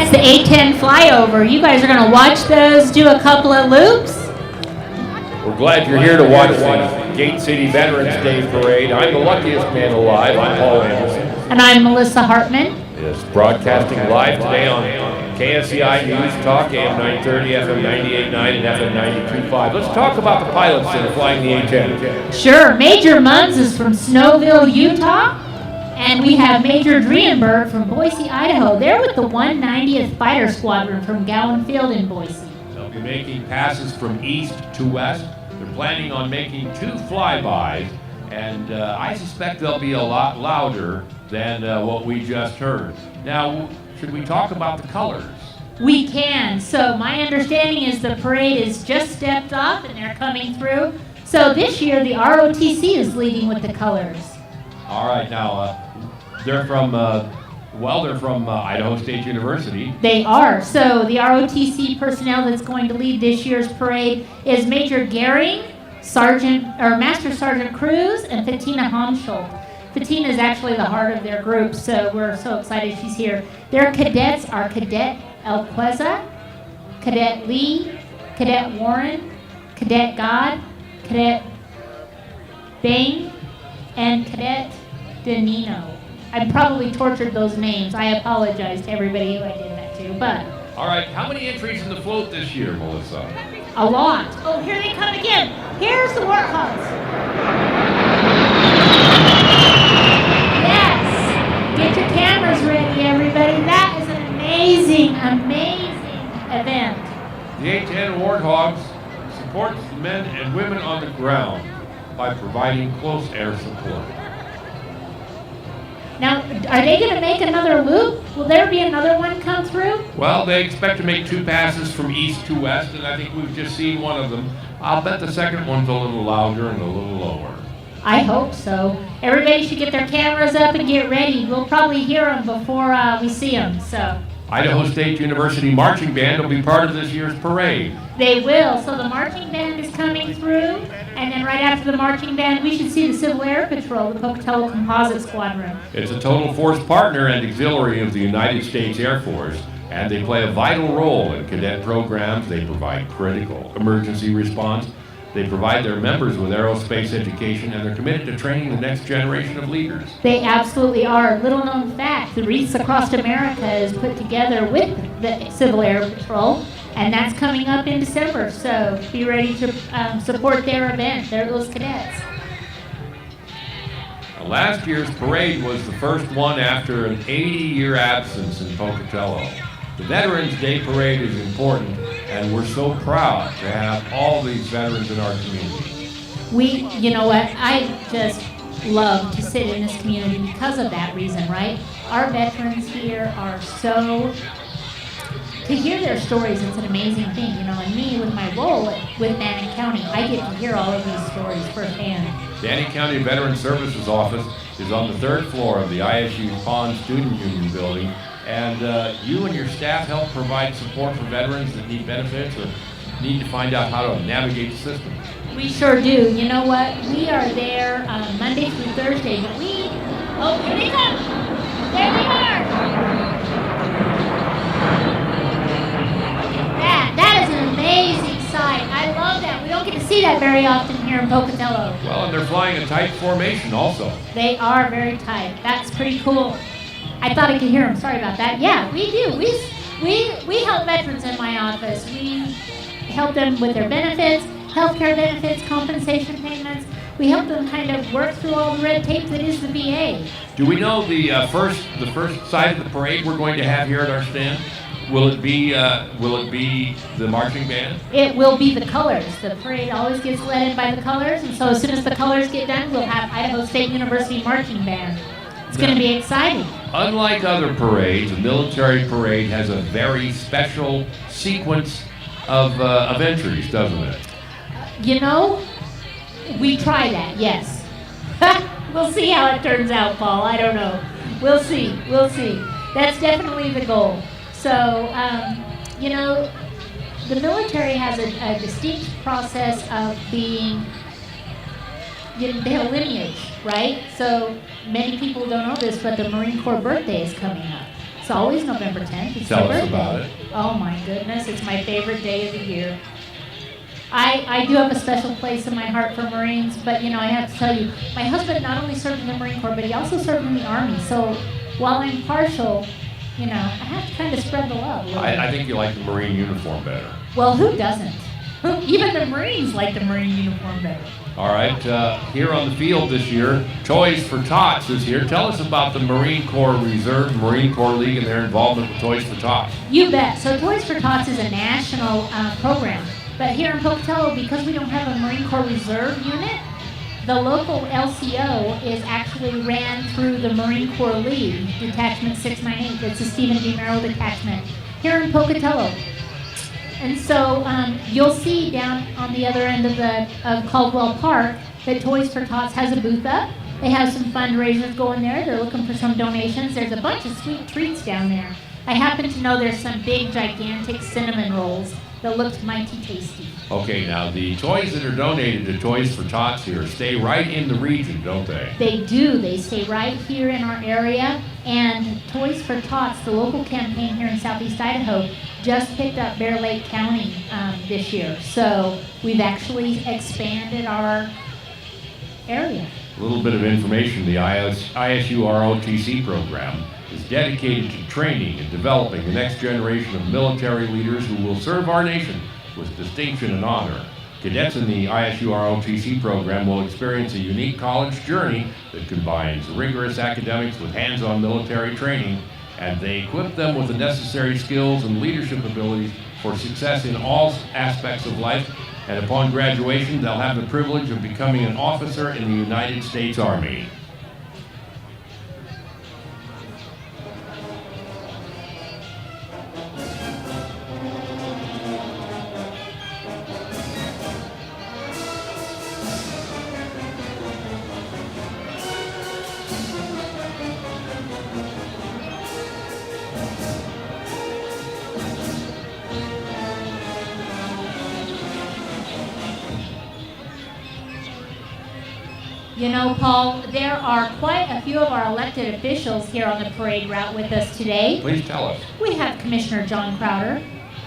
That's the A10 flyover. You guys are going to watch those do a couple of loops? We're glad you're here to watch the Gate City Veterans Day Parade. I'm the luckiest man alive. I'm Paul Anderson. And I'm Melissa Hartman. Yes, broadcasting live today on KSCI News Talk, AM 930, FM 98.9, and FM 92.5. Let's talk about the pilots that are flying the A-10. Sure. Major Munns is from Snowville, Utah. And we have Major Drienberg from Boise, Idaho. They're with the 190th Fighter Squadron from Gowan Field in Boise. They'll be making passes from east to west. They're planning on making 2 flybys, and I suspect they'll be a lot louder than what we just heard. Now, should we talk about the colors? We can. So my understanding is the parade is just stepped off and they're coming through. So this year the ROTC is leading with the colors. All right, now they're from Idaho State University. They are. So the ROTC personnel that's going to lead this year's parade is Major Gehring, Master Sergeant Cruz, and Fatina Homschuld. Fatina is actually the heart of their group, so we're so excited she's here. Their cadets are Cadet Elqueza, Cadet Lee, Cadet Warren, Cadet God, Cadet Bain, and Cadet Danino. I probably tortured those names. I apologize to everybody who I did that to, but... All right, how many entries in the float this year, Melissa? A lot. Oh, here they come again. Here's the Warthogs. Yes. Get your cameras ready, everybody. That is an amazing, amazing event. The A-10 Warthogs supports the men and women on the ground by providing close air support. Now, are they going to make another loop? Will there be another one come through? Well, they expect to make 2 passes from east to west, and I think we've just seen one of them. I'll bet the second one's a little louder and a little lower. I hope so. Everybody should get their cameras up and get ready. We'll probably hear them before we see them, so. Idaho State University Marching Band will be part of this year's parade. They will. So the marching band is coming through, and then right after the marching band, we should see the Civil Air Patrol, the Pocatello Composite Squadron. It's a total force partner and auxiliary of the United States Air Force, and they play a vital role in cadet programs. They provide critical emergency response. They provide their members with aerospace education, and they're committed to training the next generation of leaders. They absolutely are. Little known fact, the Wreaths Across America is put together with the Civil Air Patrol, and that's coming up in December, so be ready to support their event. They're those cadets. Last year's parade was the first one after an 80-year absence in Pocatello. The Veterans Day Parade is important, and we're so proud to have all these veterans in our community. You know what, I just love to sit in this community because of that reason, right? Our veterans here are so, to hear their stories, it's an amazing thing, you know, and me with my role with Bannock County, I get to hear all of these stories firsthand. Bannock County Veteran Services Office is on the 3rd floor of the ISU Pond Student Union building. And you and your staff help provide support for veterans that need benefits or need to find out how to navigate the system. We sure do. You know what? We are there Monday through Thursday, but oh, here they come. There they are. Look at that. That is an amazing sight. I love that. We don't get to see that very often here in Pocatello. Well, and they're flying a tight formation also. They are very tight. That's pretty cool. I thought I could hear them. Sorry about that. Yeah, we do. We help veterans in my office. We help them with their benefits, healthcare benefits, compensation payments. We help them kind of work through all the red tape that is the VA. Do we know the first side of the parade we're going to have here at our stand? Will it be the marching band? It will be the colors. The parade always gets led in by the colors, and so as soon as the colors get done, we'll have Idaho State University Marching Band. It's going to be exciting. Unlike other parades, a military parade has a very special sequence of entries, doesn't it? You know, we try that, yes. We'll see how it turns out, Paul. I don't know. We'll see. That's definitely the goal. So, you know, the military has a distinct process of being, they have a lineage, right? So many people don't know this, but the Marine Corps birthday is coming up. It's always November 10th. It's Tell my us birthday. about it. Oh my goodness, it's my favorite day of the year. I do have a special place in my heart for Marines, but I have to tell you, my husband not only served in the Marine Corps, but he also served in the Army. So while I'm partial, I have to kind of spread the love. I think you like the Marine uniform better. Well, who doesn't? Even the Marines like the Marine uniform better. All right, here on the field this year, Toys for Tots is here. Tell us about the Marine Corps Reserve Marine Corps League and their involvement with Toys for Tots. You bet. So Toys for Tots is a national program. But here in Pocatello, because we don't have a Marine Corps Reserve unit, the local LCO is actually ran through the Marine Corps League, Detachment 698. It's a Stephen D. Merrill detachment here in Pocatello. And so you'll see down on the other end of Caldwell Park that Toys for Tots has a booth up. They have some fundraisers going there. They're looking for some donations. There's a bunch of sweet treats down there. I happen to know there's some big, gigantic cinnamon rolls that looked mighty tasty. Okay, now the toys that are donated to Toys for Tots here stay right in the region, don't they? They do. They stay right here in our area. And Toys for Tots, the local campaign here in Southeast Idaho, just picked up Bear Lake County this year. So we've actually expanded our area. A little bit of information, the ISU ROTC program is dedicated to training and developing the next generation of military leaders who will serve our nation with distinction and honor. Cadets in the ISU ROTC program will experience a unique college journey that combines rigorous academics with hands-on military training, and they equip them with the necessary skills and leadership abilities for success in all aspects of life. And upon graduation, they'll have the privilege of becoming an officer in the United States Army. Paul, there are quite a few of our elected officials here on the parade route with us today. Please tell us. We have Commissioner John Crowder.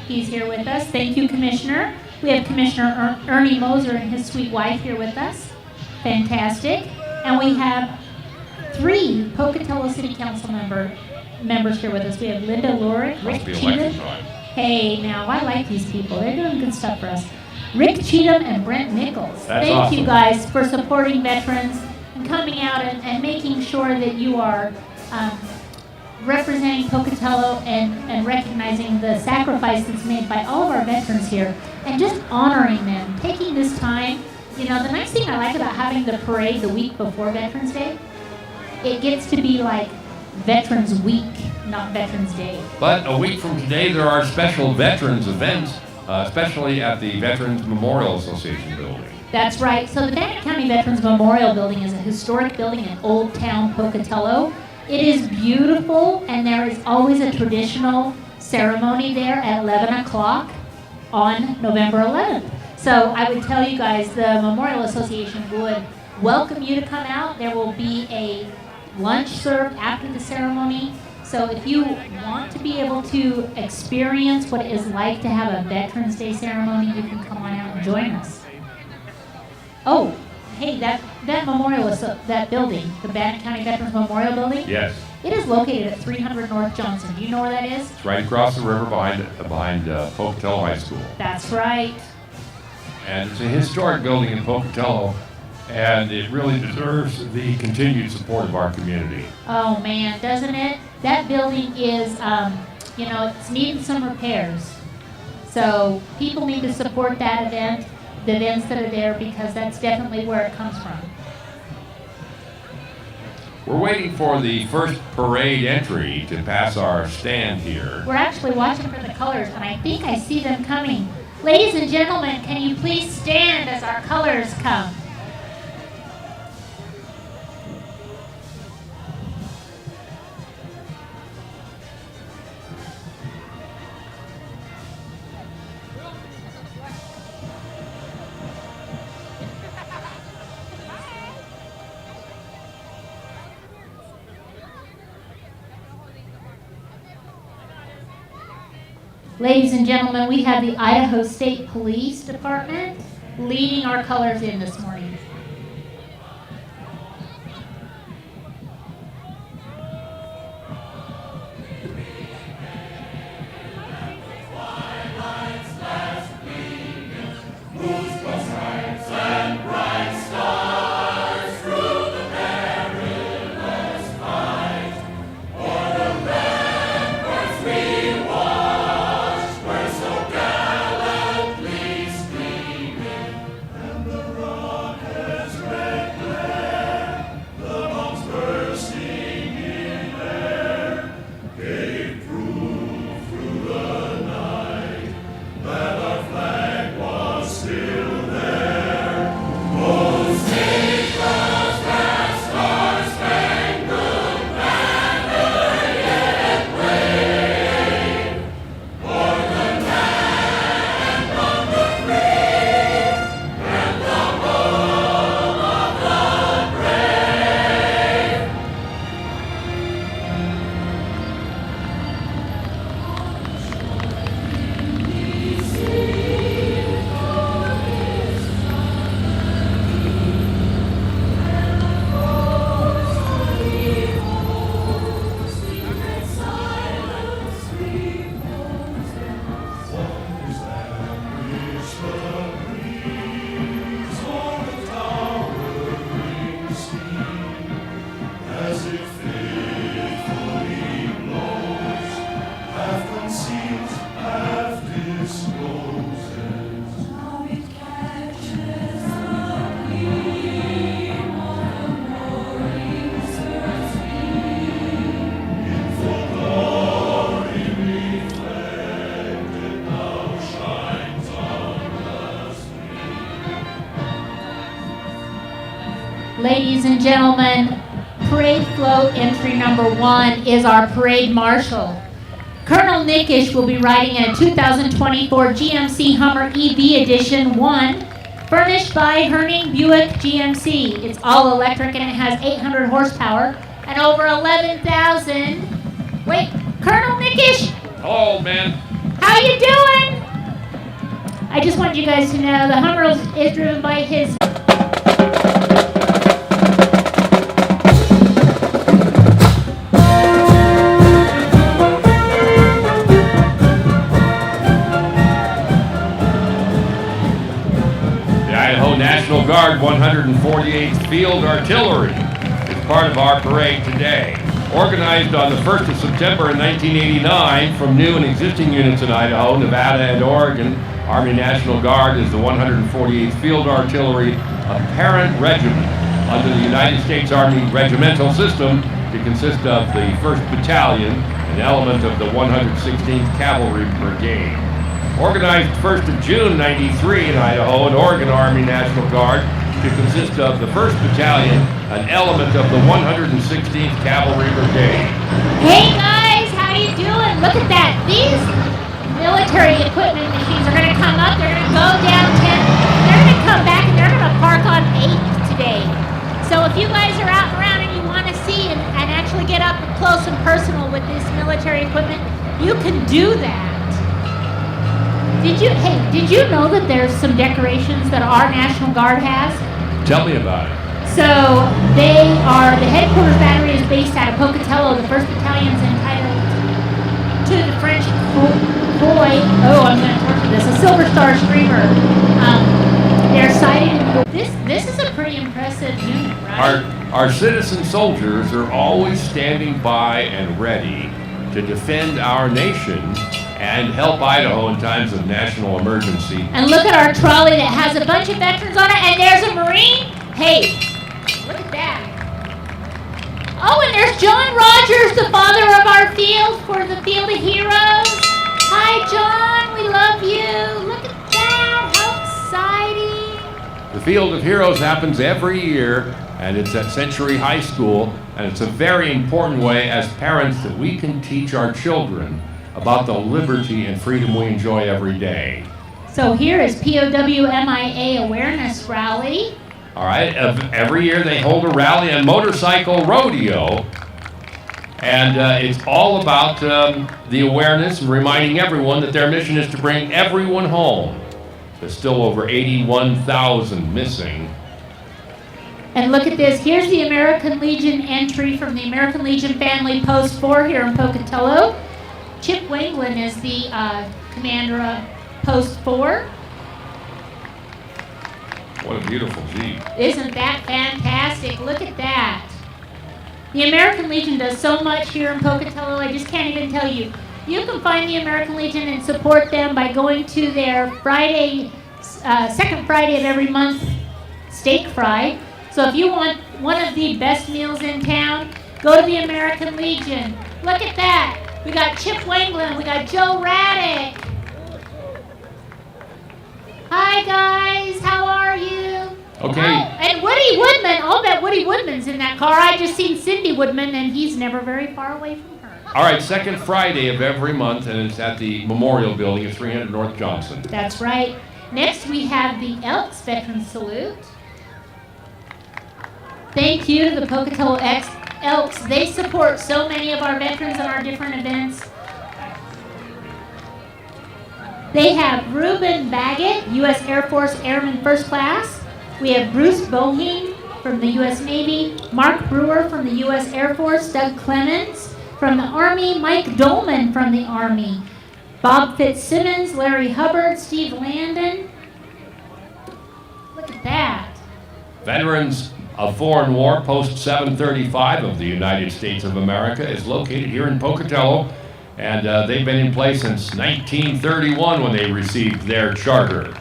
He's here with us. Thank you, Commissioner. We have Commissioner Ernie Moser and his sweet wife here with us. Fantastic. And we have 3 Pocatello City Council members here with us. We have Linda Lorick, Rick Cheatham. Hey, now, I like these people. They're doing good stuff for us. Rick Cheatham and Brent Nichols. That's Thank awesome. you guys for supporting veterans and coming out and making sure that you are representing Pocatello and recognizing the sacrifice that's made by all of our veterans here and just honoring them, taking this time. The nice thing I like about having the parade the week before Veterans Day, it gets to be like Veterans Week, not Veterans Day. But a week from today, there are special veterans events, especially at the Veterans Memorial Association building. That's right. So the Bannock County Veterans Memorial Building is a historic building in Old Town Pocatello. It is beautiful, and there is always a traditional ceremony there at 11 o'clock on November 11th. So I would tell you guys, the Memorial Association would welcome you to come out. There will be a lunch served after the ceremony. So if you want to be able to experience what it is like to have a Veterans Day ceremony, you can come on out and join us. Oh, hey, that memorial is that building, the Bannock County Veterans Memorial Building. Yes. It is located at 300 North Johnson. Do you know where that is? It's right across the river behind Pocatello High School. That's right. And it's a historic building in Pocatello, and it really deserves the continued support of our community. Oh man, doesn't it? That building is, it's needing some repairs. So people need to support that event, the events that are there, because that's definitely where it comes from. We're waiting for the first parade entry to pass our stand here. We're actually watching for the colors, and I think I see them coming. Ladies and gentlemen, can you please stand as our colors come? Ladies and gentlemen, we have the Idaho State Police Department leading our colors in this morning. Ladies and gentlemen, parade float entry number 1 is our parade marshal. Colonel Nickish will be riding in a 2024 GMC Hummer EV Edition 1, furnished by Herning Buick GMC. It's all electric and it has 800 horsepower and over 11,000. Wait, Colonel Nickish? Hello, man. How you doing? I just want you guys to know the Hummer is driven by his National Guard 148th Field Artillery is part of our parade today. Organized on the 1st of September in 1989 from new and existing units in Idaho, Nevada, and Oregon, Army National Guard is the 148th Field Artillery, a parent regiment under the United States Army regimental system to consist of the 1st Battalion, an element of the 116th Cavalry Brigade. Organized 1st of June 93 in Idaho and Oregon Army National Guard to consist of the 1st Battalion, an element of the 116th Cavalry Brigade. Hey guys, how you doing? Look at that. These military equipment machines are going to come up, they're going to go down 10, they're going to come back and they're going to park on 8 today. So if you guys are out and around and you want to see and actually get up close and personal with this military equipment, you can do that. Did you know that there's some decorations that our National Guard has? Tell me about it. So the headquarters battery is based out of Pocatello. The 1st Battalion is entitled to the French boy, I'm going to torture this, a Silver Star Streamer. They're sighted. This is a pretty impressive unit, right? Our citizen soldiers are always standing by and ready to defend our nation and help Idaho in times of national emergency. And look at our trolley that has a bunch of veterans on it, and there's a Marine. Hey, look at that. Oh, and there's John Rogers, the father of our field for the Field of Heroes. Hi, John, we love you. Look at that, how exciting. The Field of Heroes happens every year, and it's at Century High School, and it's a very important way as parents that we can teach our children about the liberty and freedom we enjoy every day. So here is POWMIA Awareness Rally. All right, every year they hold a rally and motorcycle rodeo. And it's all about the awareness and reminding everyone that their mission is to bring everyone home. There's still over 81,000 missing. And look at this. Here's the American Legion entry from the American Legion Family Post 4 here in Pocatello. Chip Wanglin is the commander of Post 4. What a beautiful Jeep. Isn't that fantastic? Look at that. The American Legion does so much here in Pocatello, I just can't even tell you. You can find the American Legion and support them by going to their Friday, second Friday of every month steak fry. So if you want one of the best meals in town, go to the American Legion. Look at that. We got Chip Wanglin, we got Joe Raddick. Hi guys, how are you? Okay. Oh, and Woody Woodman, I'll bet Woody Woodman's in that car. I just seen Cindy Woodman and he's never very far away from her. All right, second Friday of every month, and it's at the Memorial Building at 300 North Johnson. That's right. Next we have the Elks Veteran Salute. Thank you to the Pocatello Elks. They support so many of our veterans and our different events. They have Reuben Baggett, U.S. Air Force Airman First Class. We have Bruce Boheen from the U.S. Navy, Mark Brewer from the U.S. Air Force, Doug Clemens from the Army, Mike Dolman from the Army, Bob Fitzsimmons, Larry Hubbard, Steve Landon. Look at that. Veterans of Foreign War, Post 735 of the United States of America, is located here in Pocatello, and they've been in place since 1931 when they received their charter.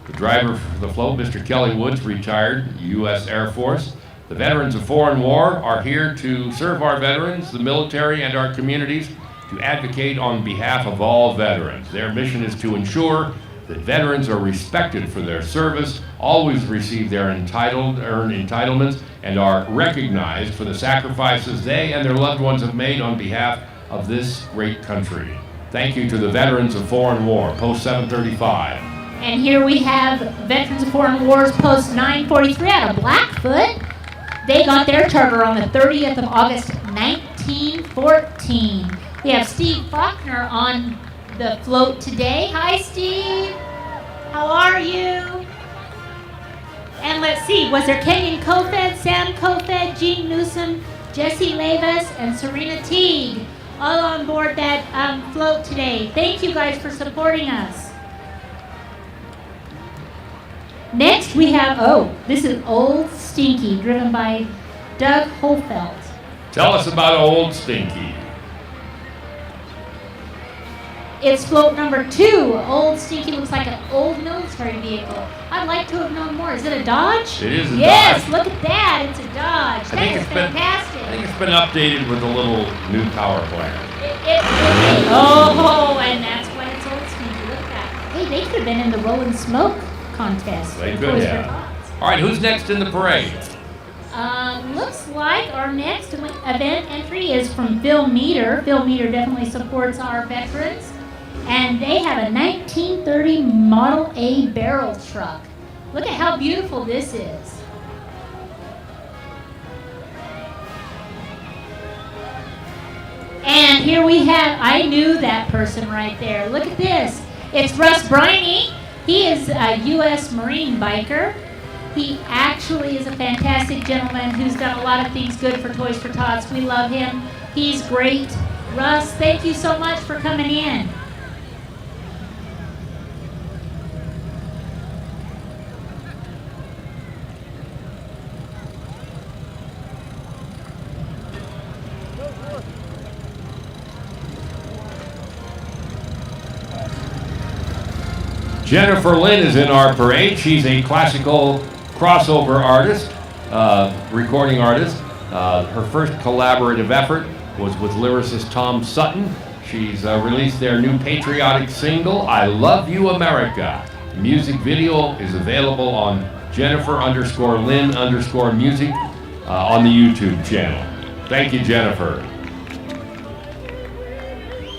The driver for the float, Mr. Kelly Woods, retired U.S. Air Force. The Veterans of Foreign War are here to serve our veterans, the military, and our communities, to advocate on behalf of all veterans. Their mission is to ensure that veterans are respected for their service, always receive their earned entitlements, and are recognized for the sacrifices they and their loved ones have made on behalf of this great country. Thank you to the Veterans of Foreign War, Post 735. And here we have Veterans of Foreign Wars Post 943 out of Blackfoot. They got their charter on the 30th of August, 1914. We have Steve Faulkner on the float today. Hi, Steve. How are you? And let's see, was there Kenyon Kofed, Sam Kofed, Gene Newsom, Jesse Levis, and Serena Teague all on board that float today. Thank you guys for supporting us. Next we have, this is Old Stinky, driven by Doug Holfeld. Tell us about Old Stinky. It's float number 2. Old Stinky looks like an old military vehicle. I'd like to have known more. Is it a Dodge? It is a Dodge. Yes, look at that. It's a Dodge. That is fantastic. I think it's been updated with a little new power plant. And that's why it's Old Stinky. Look at that. Hey, they could have been in the Rolling Smoke contest. They could have. All right, who's next in the parade? Looks like our next event entry is from Phil Meter. Phil Meter definitely supports our veterans. And they have a 1930 Model A barrel truck. Look at how beautiful this is. And here we have, I knew that person right there. Look at this. It's Russ Briney. He is a U.S. Marine biker. He actually is a fantastic gentleman who's done a lot of things good for Toys for Tots. We love him. He's great. Russ, thank you so much for coming in. Jennifer Lynn is in our parade. She's a classical crossover artist, recording artist. Her first collaborative effort was with lyricist Tom Sutton. She's released their new patriotic single, I Love You America. The music video is available on Jennifer_Lynn_music on the YouTube channel. Thank you, Jennifer.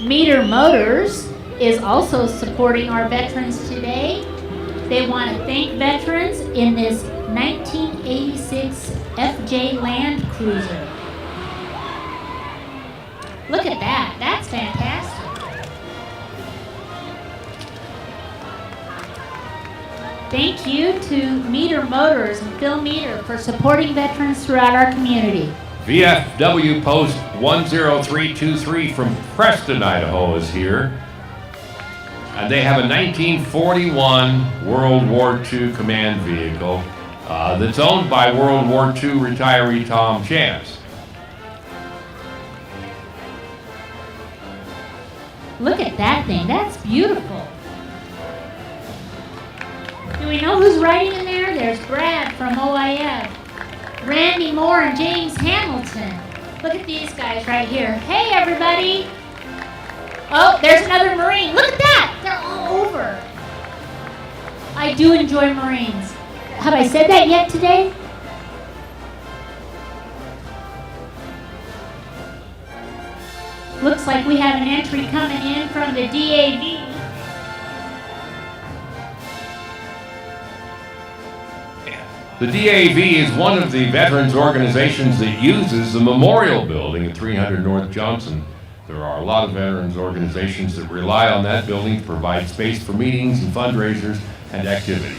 Meter Motors is also supporting our veterans today. They want to thank veterans in this 1986 FJ Land Cruiser. Look at that. That's fantastic. Thank you to Meter Motors and Phil Meter for supporting veterans throughout our community. VFW Post 10323 from Preston, Idaho is here. And they have a 1941 World War II command vehicle that's owned by World War II retiree Tom Chance. Look at that thing. That's beautiful. Do we know who's riding in there? There's Brad from OIF, Randy Moore and James Hamilton. Look at these guys right here. Hey, everybody. Oh, there's another Marine. Look at that. They're all over. I do enjoy Marines. Have I said that yet today? Looks like we have an entry coming in from the DAV. The DAV is one of the veterans organizations that uses the memorial building at 300 North Johnson. There are a lot of veterans organizations that rely on that building to provide space for meetings and fundraisers and activities.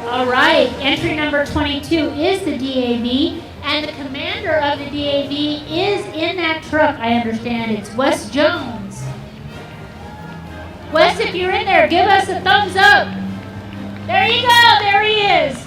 All right, entry number 22 is the DAV, and the commander of the DAV is in that truck, I understand. It's Wes Jones. Wes, if you're in there, give us a thumbs up. There you go, there he is.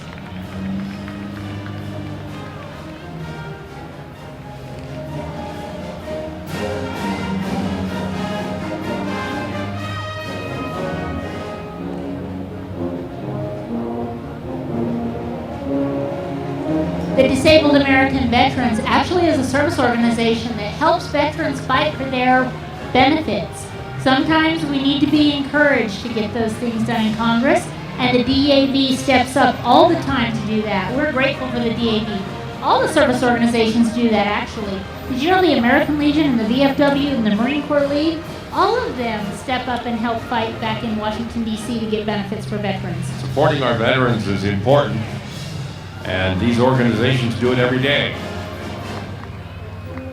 The Disabled American Veterans actually is a service organization that helps veterans fight for their benefits. Sometimes we need to be encouraged to get those things done in Congress, and the DAV steps up all the time to do that. We're grateful for the DAV. All the service organizations do that, actually. Did you know the American Legion and the VFW and the Marine Corps League? All of them step up and help fight back in Washington, D.C. to get benefits for veterans. Supporting our veterans is important, and these organizations do it every day.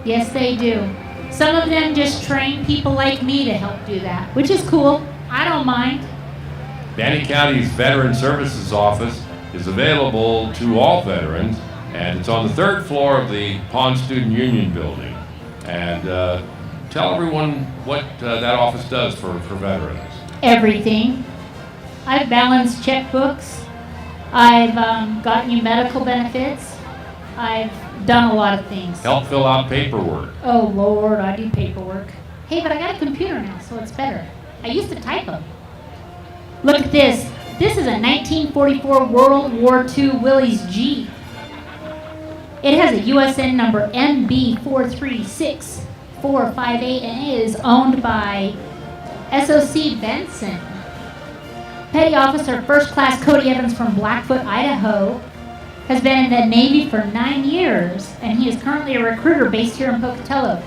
Yes, they do. Some of them just train people like me to help do that, which is cool. I don't mind. Banning County's Veteran Services Office is available to all veterans, and it's on the third floor of the Pond Student Union building. And tell everyone what that office does for veterans. Everything. I've balanced checkbooks. I've gotten you medical benefits. I've done a lot of things. Help fill out paperwork. Oh, Lord, I do paperwork. Hey, but I got a computer now, so it's better. I used to type them. Look at this. This is a 1944 World War II Willys Jeep. It has a USN number MB436458, and it is owned by SOC Benson. Petty Officer First Class Cody Evans from Blackfoot, Idaho, has been in the Navy for 9 years, and he is currently a recruiter based here in Pocatello.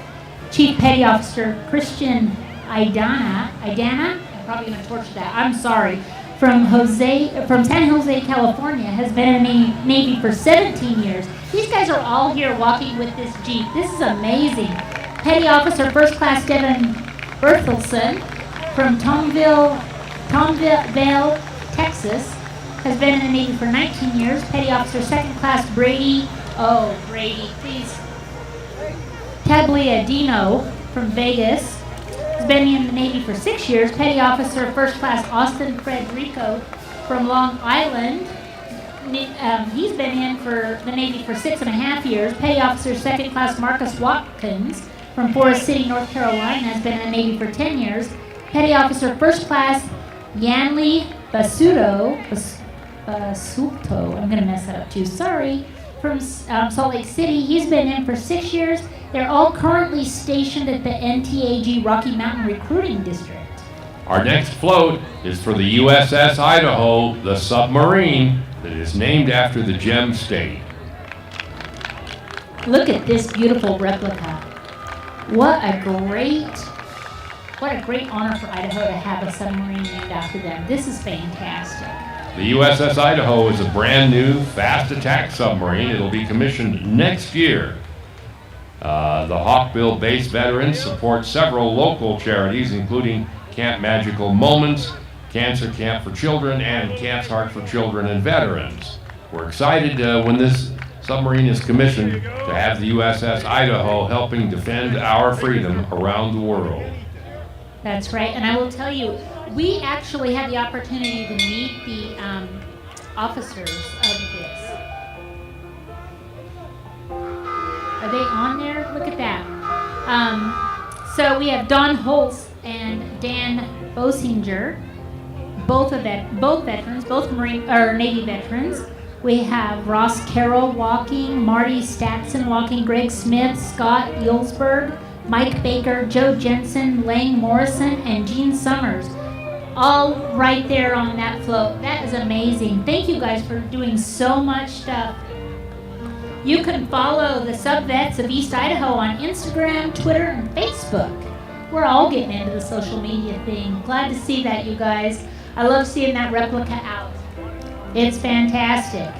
Chief Petty Officer Christian Idana, I'm probably going to torture that, I'm sorry, from San Jose, California, has been in the Navy for 17 years. These guys are all here walking with this Jeep. This is amazing. Petty Officer First Class Devin Berthelsen from Tomville, Texas, has been in the Navy for 19 years. Petty Officer Second Class Brady, please. Tabliadino from Vegas has been in the Navy for 6 years. Petty Officer First Class Austin Frederico from Long Island, he's been in for the Navy for 6.5 years. Petty Officer Second Class Marcus Watkins from Forest City, North Carolina, has been in the Navy for 10 years. Petty Officer First Class Yanli Basuto, I'm going to mess that up too, sorry, from Salt Lake City. He's been in for 6 years. They're all currently stationed at the NTAG Rocky Mountain Recruiting District. Our next float is for the USS Idaho, the submarine that is named after the Gem State. Look at this beautiful replica. What a great What a great honor for Idaho to have a submarine named after them. This is fantastic. The USS Idaho is a brand new fast attack submarine. It'll be commissioned next year. The Hawkbill base veterans support several local charities, including Camp Magical Moments, Cancer Camp for Children, and Cancer Heart for Children and Veterans. We're excited when this submarine is commissioned to have the USS Idaho helping defend our freedom around the world. That's right, and I will tell you, we actually had the opportunity to meet the officers of this. Are they on there? Look at that. So we have Don Holtz and Dan Bosinger, both veterans, both Marine or Navy veterans. We have Ross Carroll walking, Marty Statson walking, Greg Smith, Scott Yulsberg, Mike Baker, Joe Jensen, Lang Morrison, and Gene Summers. All right there on that float. That is amazing. Thank you guys for doing so much stuff. You can follow the Sub-Vets of East Idaho on Instagram, Twitter, and Facebook. We're all getting into the social media thing. Glad to see that, you guys. I love seeing that replica out. It's fantastic.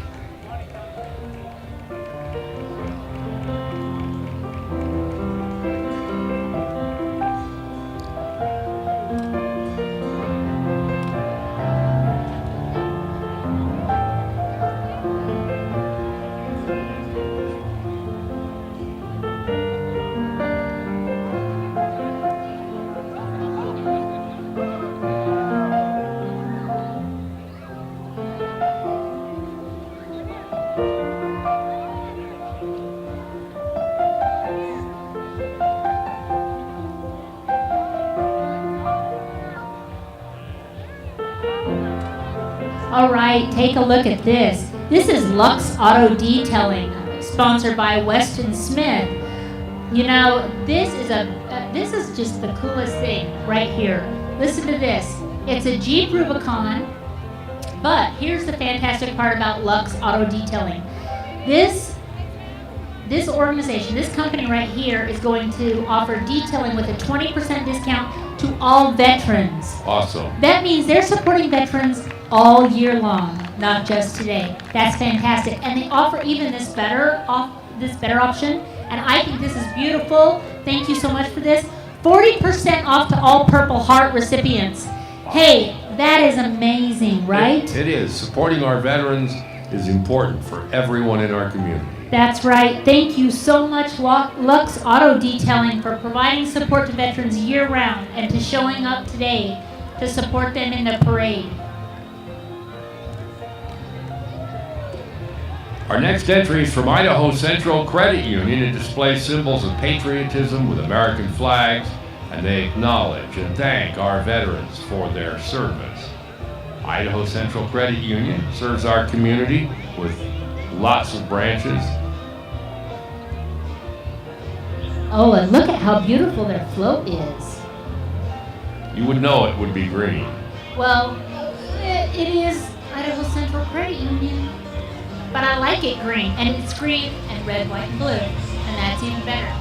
All right, take a look at this. This is Lux Auto Detailing, sponsored by Weston Smith. You know, this is just the coolest thing right here. Listen to this. It's a Jeep Rubicon, but here's the fantastic part about Lux Auto Detailing. This organization, this company right here is going to offer detailing with a 20% discount to all veterans. Awesome. That means they're supporting veterans all year long, not just today. That's fantastic. And they offer even this better option, and I think this is beautiful. Thank you so much for this. 40% off to all Purple Heart recipients. Hey, that is amazing, right? It is. Supporting our veterans is important for everyone in our community. That's right. Thank you so much, Lux Auto Detailing, for providing support to veterans year-round and to showing up today to support them in the parade. Our next entry is from Idaho Central Credit Union. It displays symbols of patriotism with American flags, and they acknowledge and thank our veterans for their service. Idaho Central Credit Union serves our community with lots of branches. Oh, and look at how beautiful their float is. You would know it would be green. Well, it is Idaho Central Credit Union, but I like it green, and it's green and red, white, and blue, and that's even better.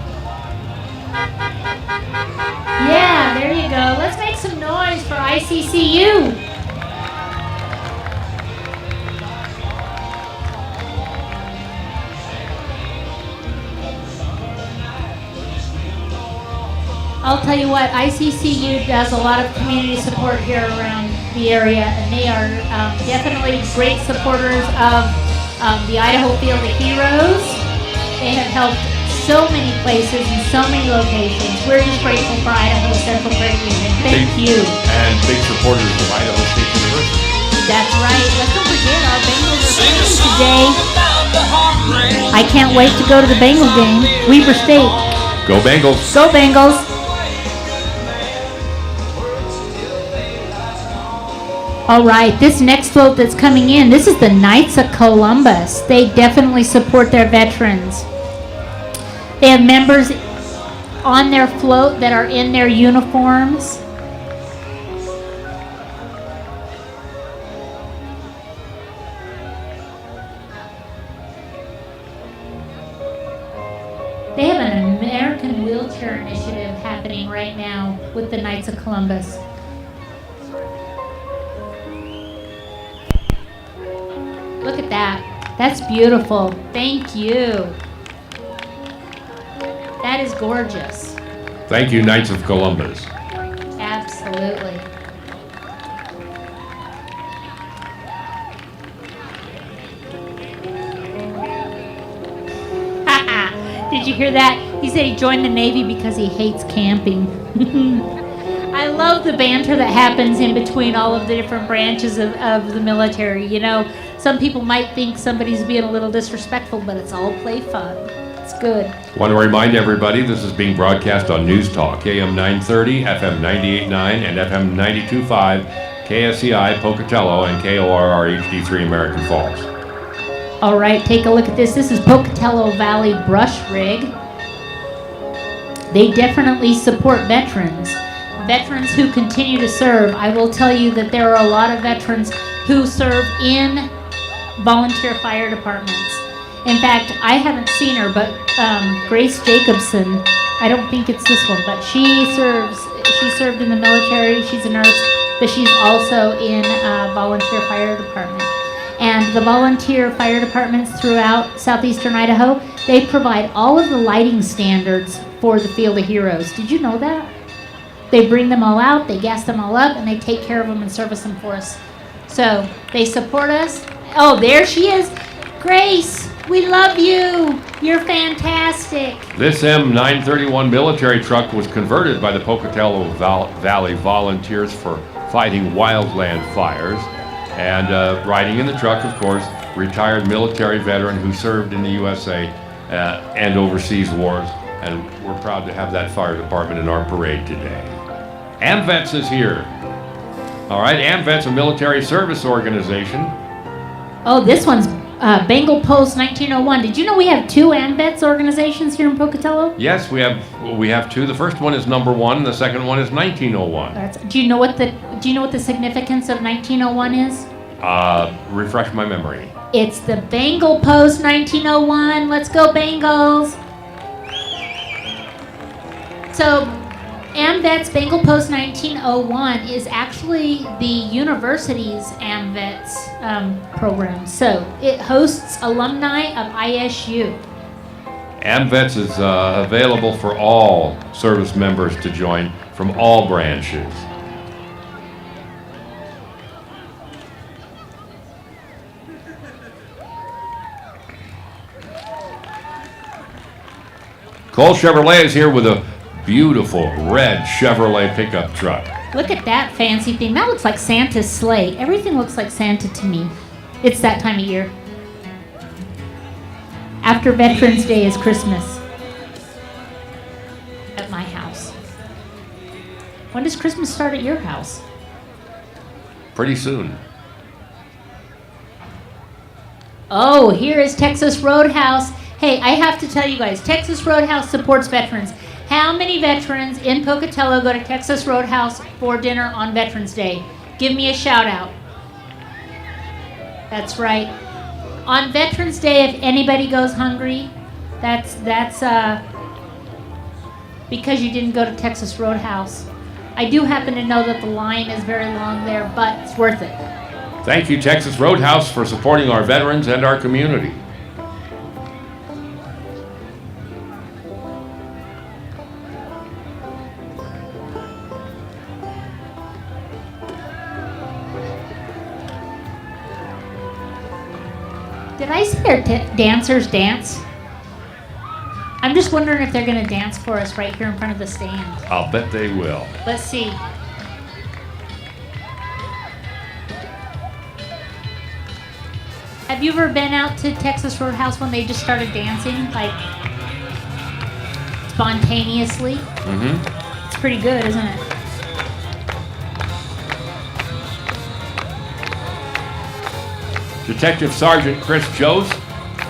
Yeah, there you go. Let's make some noise for ICCU. I'll tell you what, ICCU does a lot of community support here around the area, and they are definitely great supporters of the Idaho Field of Heroes. They have helped so many places and so many locations. We're just grateful for Idaho Central Credit Union. Thank you. And big supporters of Idaho State University. That's right. Let's don't forget our Bengals are playing today. I can't wait to go to the Bengal game. Weber State. Go Bengals. Go Bengals. All right, this next float that's coming in, this is the Knights of Columbus. They definitely support their veterans. They have members on their float that are in their uniforms. They have an American Wheelchair Initiative happening right now with the Knights of Columbus. Look at that. That's beautiful. Thank you. That is gorgeous. Thank you, Knights of Columbus. Absolutely. Did you hear that? He said he joined the Navy because he hates camping. I love the banter that happens in between all of the different branches of the military. You know, some people might think somebody's being a little disrespectful, but it's all play fun. It's good. Want to remind everybody this is being broadcast on News Talk, AM 930, FM 98.9, and FM 92.5, KSCI, Pocatello, and KORR HD3 American Falls. All right, take a look at this. This is Pocatello Valley Brush Rig. They definitely support veterans. Veterans who continue to serve. I will tell you that there are a lot of veterans who serve in volunteer fire departments. In fact, I haven't seen her, but Grace Jacobson, I don't think it's this one, but she served in the military. She's a nurse, but she's also in volunteer fire department. And the volunteer fire departments throughout southeastern Idaho, they provide all of the lighting standards for the Field of Heroes. Did you know that? They bring them all out, they gas them all up, and they take care of them and service them for us. So they support us. Oh, there she is. Grace, we love you. You're fantastic. This M931 military truck was converted by the Pocatello Valley Volunteers for fighting wildland fires. And riding in the truck, of course, retired military veteran who served in the USA and overseas wars. And we're proud to have that fire department in our parade today. AMVETS is here. All right, AMVETS, a military service organization. Oh, this one's Bengal Post 1901. Did you know we have two AMVETS organizations here in Pocatello? Yes, we have two. The first one is number 1, and the second one is 1901. Do you know what the significance of 1901 is? Refresh my memory. It's the Bengal Post 1901. Let's go Bengals. So AMVETS Bengal Post 1901 is actually the university's AMVETS program. So it hosts alumni of ISU. AMVETS is available for all service members to join from all branches. Cole Chevrolet is here with a beautiful red Chevrolet pickup truck. Look at that fancy thing. That looks like Santa's sleigh. Everything looks like Santa to me. It's that time of year. After Veterans Day is Christmas. At my house. When does Christmas start at your house? Pretty soon. Oh, here is Texas Roadhouse. Hey, I have to tell you guys, Texas Roadhouse supports veterans. How many veterans in Pocatello go to Texas Roadhouse for dinner on Veterans Day? Give me a shout out. That's right. On Veterans Day, if anybody goes hungry, that's because you didn't go to Texas Roadhouse. I do happen to know that the line is very long there, but it's worth it. Thank you, Texas Roadhouse, for supporting our veterans and our community. Did I see our dancers dance? I'm just wondering if they're going to dance for us right here in front of the stand. I'll bet they will. Let's see. Have you ever been out to Texas Roadhouse when they just started dancing, like spontaneously? Mm-hmm. It's pretty good, isn't it? Detective Sergeant Chris Jose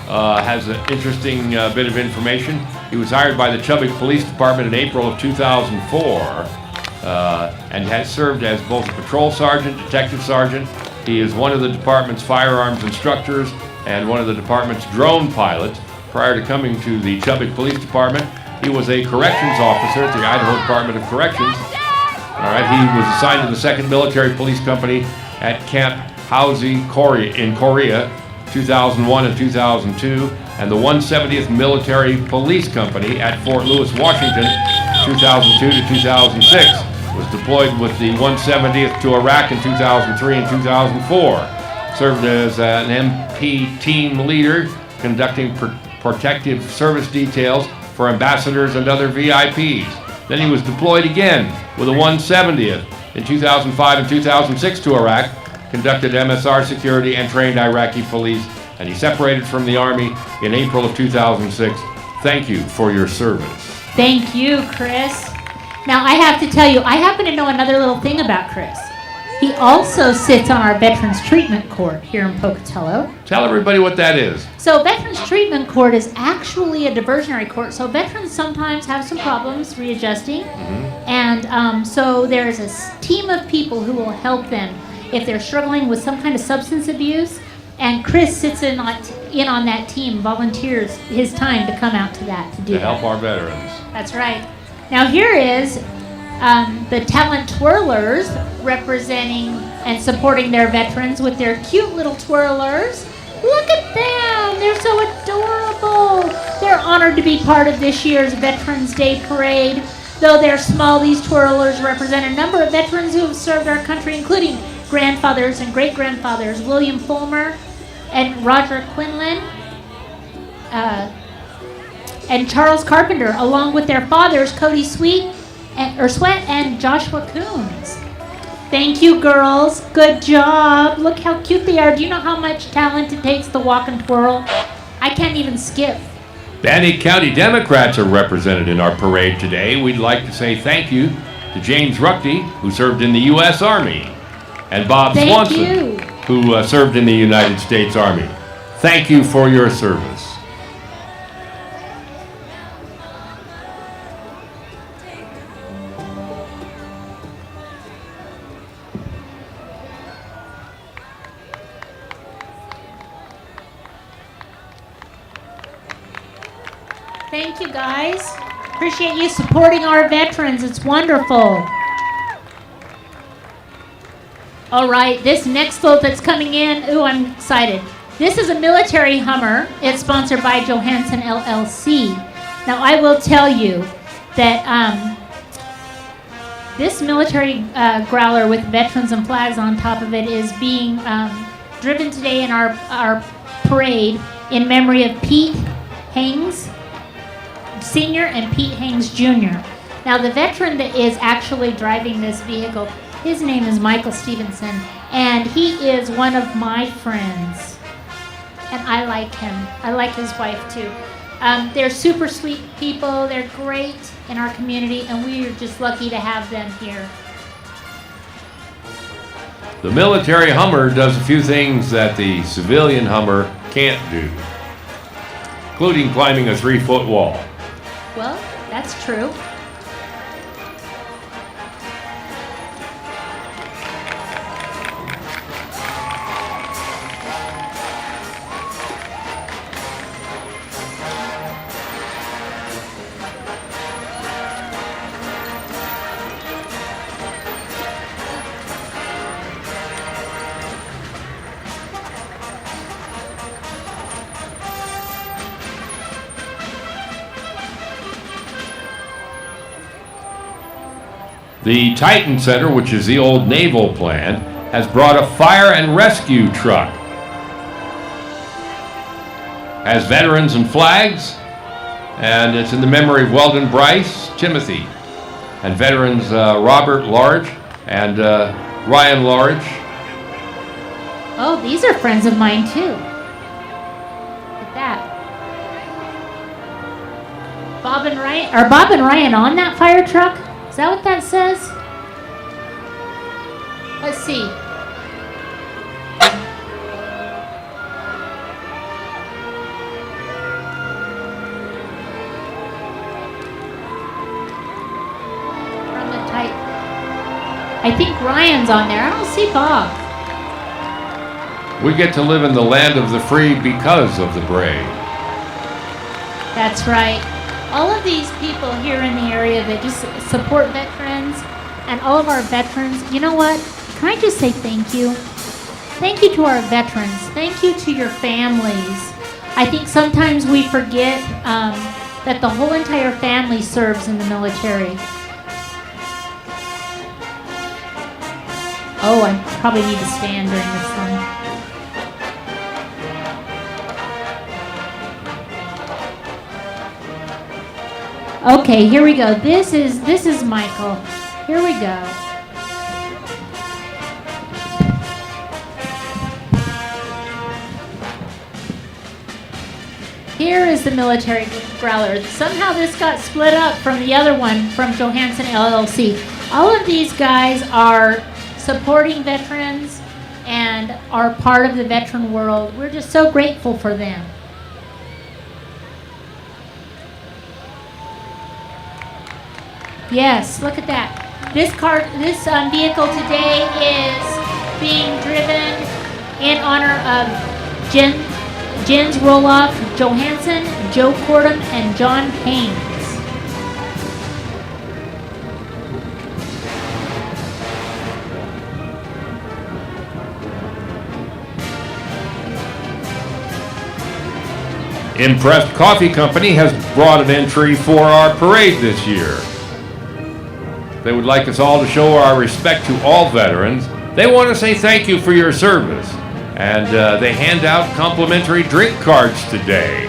has an interesting bit of information. He was hired by the Chubbuck Police Department in April of 2004 and has served as both a patrol sergeant, detective sergeant. He is one of the department's firearms instructors and one of the department's drone pilots. Prior to coming to the Chubbuck Police Department, he was a corrections officer at the Idaho Department of Corrections All right, he was assigned to the 2nd Military Police Company at Camp Housi in Korea, 2001 and 2002, and the 170th Military Police Company at Fort Lewis, Washington, 2002 to 2006. Was deployed with the 170th to Iraq in 2003 and 2004. Served as an MP team leader, conducting protective service details for ambassadors and other VIPs. Then he was deployed again with the 170th in 2005 and 2006 to Iraq, conducted MSR security and trained Iraqi police, and he separated from the Army in April of 2006. Thank you for your service. Thank you, Chris. Now, I have to tell you, I happen to know another little thing about Chris. He also sits on our Veterans Treatment Court here in Pocatello. Tell everybody what that is. So Veterans Treatment Court is actually a diversionary court. So veterans sometimes have some problems readjusting. And so there's a team of people who will help them if they're struggling with some kind of substance abuse. And Chris sits in on that team, volunteers his time to come out to that, to do that. To help our veterans. That's right. Now here is the Talent Twirlers representing and supporting their veterans with their cute little twirlers. Look at them! They're so adorable! They're honored to be part of this year's Veterans Day Parade. Though they're small, these twirlers represent a number of veterans who have served our country, including grandfathers and great-grandfathers William Fulmer and Roger Quinlan, and Charles Carpenter, along with their fathers, Cody Sweat and Joshua Coons. Thank you, girls. Good job. Look how cute they are. Do you know how much talent it takes to walk and twirl? I can't even skip. Bannock County Democrats are represented in our parade today. We'd like to say thank you to James Ruckty, who served in the U.S. Army, and Bob Swanson, who served in the United States Army. Thank you for your service. Thank you, guys. Appreciate you supporting our veterans. It's wonderful. All right, this next vote that's coming in, ooh, I'm excited. This is a military Hummer. It's sponsored by Johansson LLC. Now, I will tell you that this military growler with veterans and flags on top of it is being driven today in our parade in memory of Pete Hangs Sr. and Pete Hangs Jr. Now, the veteran that is actually driving this vehicle, his name is Michael Stevenson, and he is one of my friends. And I like him. I like his wife, too. They're super sweet people. They're great in our community, and we are just lucky to have them here. The military Hummer does a few things that the civilian Hummer can't do, including climbing a 3-foot wall. Well, that's true. The Titan Center, which is the old naval plant, has brought a fire and rescue truck. Has veterans and flags, and it's in the memory of Weldon Bryce, Timothy, and veterans Robert Large and Ryan Large. Oh, these are friends of mine, too. Look at that. Bob and Ryan, are Bob and Ryan on that fire truck? Is that what that says? Let's see. From the Titan. I think Ryan's on there. I don't see Bob. We get to live in the land of the free because of the brave. That's right. All of these people here in the area that just support veterans, and all of our veterans. You know what? Can I just say thank you? Thank you to our veterans. Thank you to your families. I think sometimes we forget that the whole entire family serves in the military. Oh, I probably need to stand during this one. Okay, here we go. This is Michael. Here we go. Here is the military growler. Somehow this got split up from the other one from Johansson LLC. All of these guys are supporting veterans and are part of the veteran world. We're just so grateful for them. Yes, look at that. This vehicle today is being driven in honor of Jens Roloff Johansson, Joe Cordham, and John Haynes. Impressed Coffee Company has brought an entry for our parade this year. They would like us all to show our respect to all veterans. They want to say thank you for your service. And they hand out complimentary drink cards today.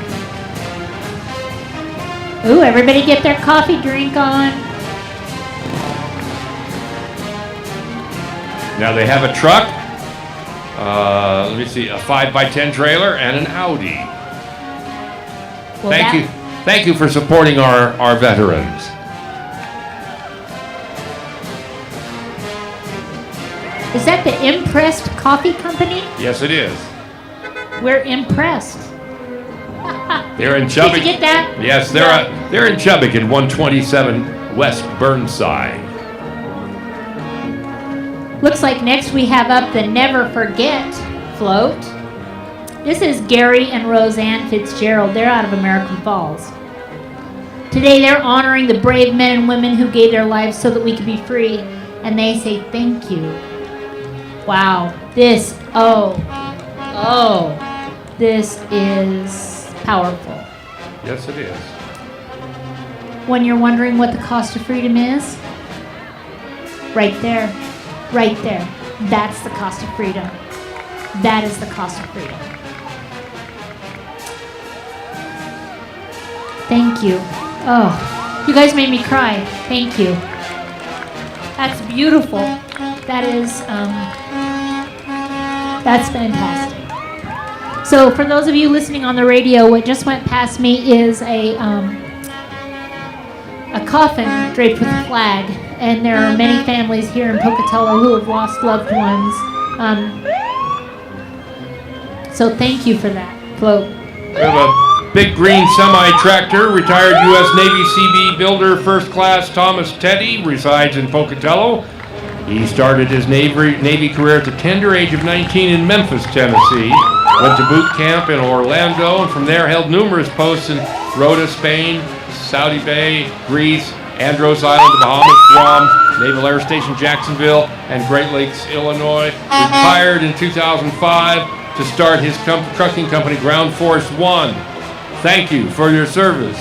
Ooh, everybody get their coffee drink on. Now they have a truck, let me see, a 5x10 trailer and an Audi. Well, Thank you for supporting our veterans. Is that the Impressed Coffee Company? Yes, it is. We're impressed. They're in Chubbuck. Did you get that? Yes, they're in Chubbuck at 127 West Burnside. Looks like next we have up the Never Forget float. This is Gary and Roseanne Fitzgerald. They're out of American Falls. Today they're honoring the brave men and women who gave their lives so that we could be free. And they say thank you. Wow. This is powerful. Yes, it is. When you're wondering what the cost of freedom is, right there. Right there. That's the cost of freedom. That is the cost of freedom. Thank you. Oh, you guys made me cry. Thank you. That's beautiful. That is, that's fantastic. So for those of you listening on the radio, what just went past me is a coffin draped with a flag. And there are many families here in Pocatello who have lost loved ones. So thank you for that float. We have a big green semi-tractor. Retired U.S. Navy CB builder first class Thomas Teddy resides in Pocatello. He started his Navy career at the tender age of 19 in Memphis, Tennessee. Went to boot camp in Orlando and from there held numerous posts in Rota, Spain, Saudi Bay, Greece, Andros Island, the Bahamas, Guam, Naval Air Station Jacksonville, and Great Lakes, Illinois. Retired in 2005 to start his trucking company, Ground Force One. Thank you for your service.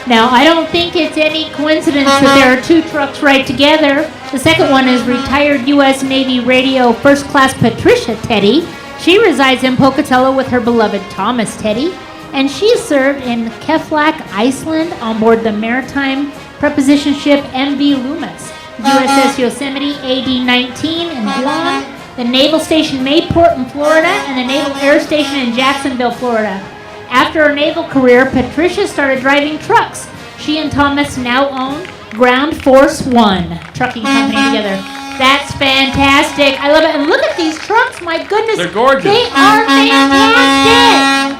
Now, I don't think it's any coincidence that there are two trucks right together. The second one is retired U.S. Navy Radio First Class Patricia Teddy. She resides in Pocatello with her beloved Thomas Teddy, and she served in Keflavik, Iceland on board the maritime preposition ship MV Loomis, USS Yosemite AD-19 in Guam, the Naval Station Mayport in Florida, and the Naval Air Station in Jacksonville, Florida. After her naval career, Patricia started driving trucks. She and Thomas now own Ground Force One trucking company together. That's fantastic. I love it. And look at these trucks. My goodness. They're gorgeous. They are fantastic.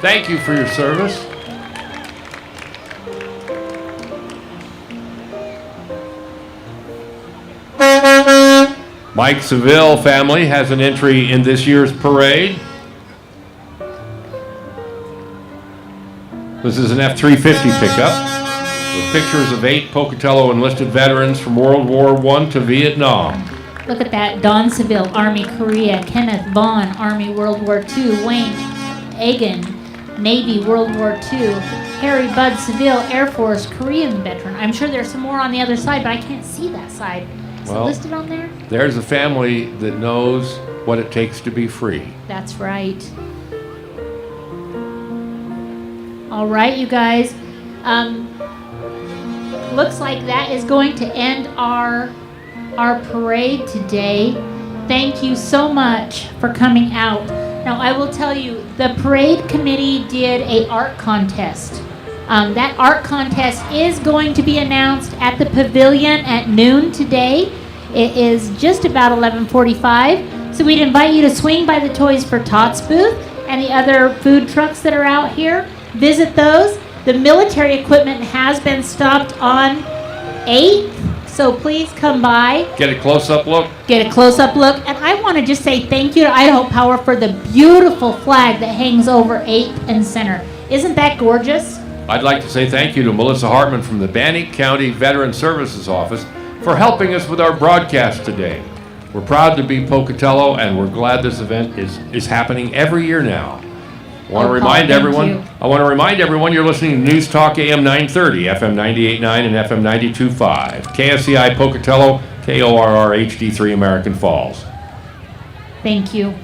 Thank you for your service. Mike Seville family has an entry in this year's parade. This is an F-350 pickup. with pictures of 8 Pocatello enlisted veterans from World War I to Vietnam. Look at that. Don Seville, Army Korea. Kenneth Vaughn, Army World War II. Wayne Egan, Navy World War II. Harry Bud Seville, Air Force, Korean veteran. I'm sure there's some more on the other side, but I can't see that side. Is it listed on there? There's a family that knows what it takes to be free. That's right. All right, you guys. Looks like that is going to end our parade today. Thank you so much for coming out. Now, I will tell you, the parade committee did an art contest. That art contest is going to be announced at the pavilion at noon today. It is just about 11:45. So we'd invite you to swing by the Toys for Tots booth and the other food trucks that are out here. Visit those. The military equipment has been stopped on 8th, so please come by. Get a close-up look. Get a close-up look. And I want to just say thank you to Idaho Power for the beautiful flag that hangs over 8th and Center. Isn't that gorgeous? I'd like to say thank you to Melissa Hartman from the Bannock County Veteran Services Office for helping us with our broadcast today. We're proud to be Pocatello, and we're glad this event is happening every year now. I want to remind everyone you're listening to News Talk AM 930, FM 98.9, and FM 92.5. KSCI Pocatello, KORR HD3 American Falls. Thank you.